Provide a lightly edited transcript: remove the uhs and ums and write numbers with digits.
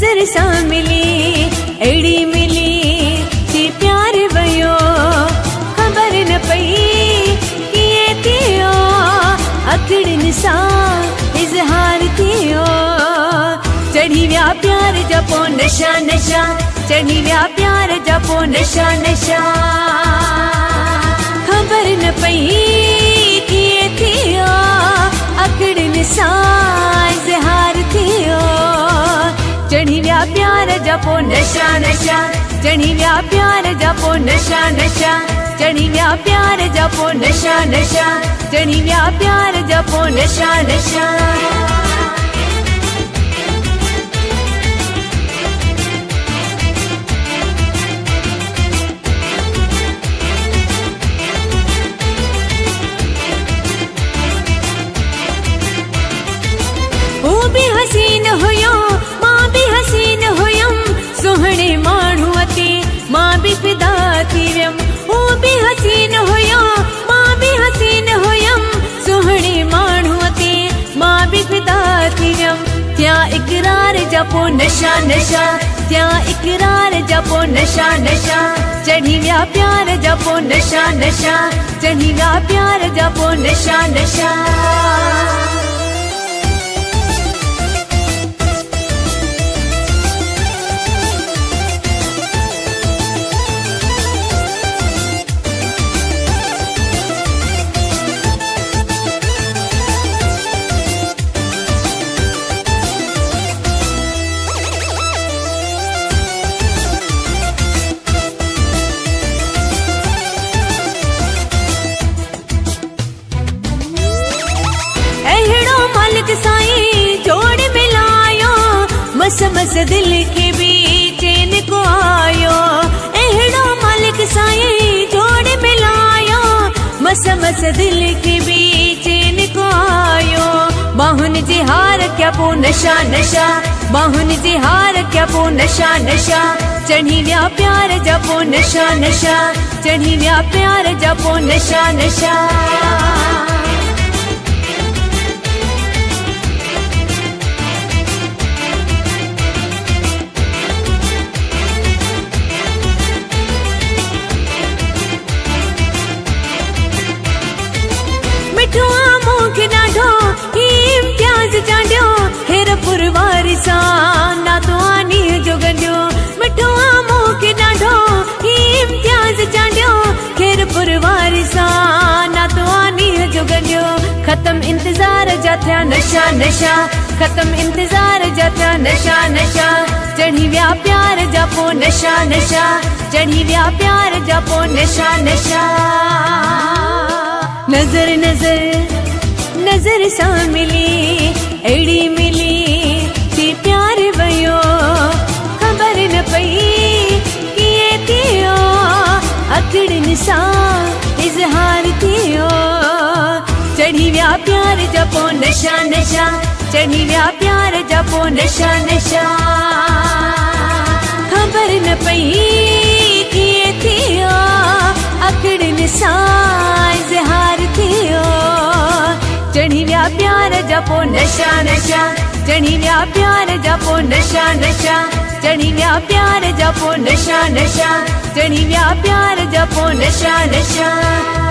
नजर सां मिली अहिड़ी मिली थी प्यार वियो ख़बर न पई कीअं थियो अखिड़ियुनि सां इज़हार थियो चढ़ी विया प्यार जा पोइ नशा नशा चढ़ी विया प्यार जा पोइ नशा नशा ख़बर न पई कीअं थियो अखिड़ियुनि सां इज़हार थियो चढ़ी विया प्यार जा पोइ नशा नशा चढ़ी विया प्यार जा पोइ नशा नशा चढ़ी विया प्यार जा पोइ नशा नशा चढ़ी विया प्यार जा पोइ नशा नशा वो भी हसीन हुयो मां भी हसीन हुयम सुहणे माण्हू ते मां भी फिदा थी वियम वो भी हसीन हुयो मां भी हसीन हुयम सुहणे माण्हू ते मां भी फिदा थी वियम त्या इकरार जा पोइ नशा नशा त्या इकरार जा पोइ नशा नशा चढ़ी विया प्यार जा पोइ नशा नशा चढ़ी विया प्यार जा पोइ नशा नशा साईं जोड़ मिलायो मस मस दिल के भी चैन को आयो अहिड़ो मालिक साईं जोड़ मिलायो मस मस दिल के भी चैन को आयो बाहुन जे हार क्या पो नशा नशा बाहुन जे हार क्या पो नशा नशा चढ़ी विया प्यार जा पो नशा नशा चढ़ी विया प्यार जा पो नशा नशा चांडियो हेर पुरवारी सां नातो आनी जो गंडियो मिठो आमो के ॾाढो इम्तियाज़ चांडियो हेर पुरवारी सां नातो आनी जो गंडियो ख़त्म इंतज़ार जा थिया नशा नशा ख़त्म इंतज़ार जा थिया नशा नशा चढ़ी विया प्यार जा पोइ नशा नशा चढ़ी विया प्यार जा पोइ नशा नशा नज़र नज़र नजर सां मिली अहिड़ी मिली थी प्यार वियो ख़बर न पई कीअं थियो अखिड़ियुनि सां इज़हार थियो चढ़ी विया प्यार जा पोइ नशा नशा चढ़ी विया प्यार जा पोइ नशा नशा ख़बर न पई कीअं थियो अखिड़ियुनि सां इज़हार थियो चढ़ी विया प्यार जा पोइ नशा नशा चढ़ी विया प्यार जा पोइ नशा नशा चढ़ी विया प्यार जा पोइ नशा नशा चढ़ी विया प्यार जा पोइ नशा नशा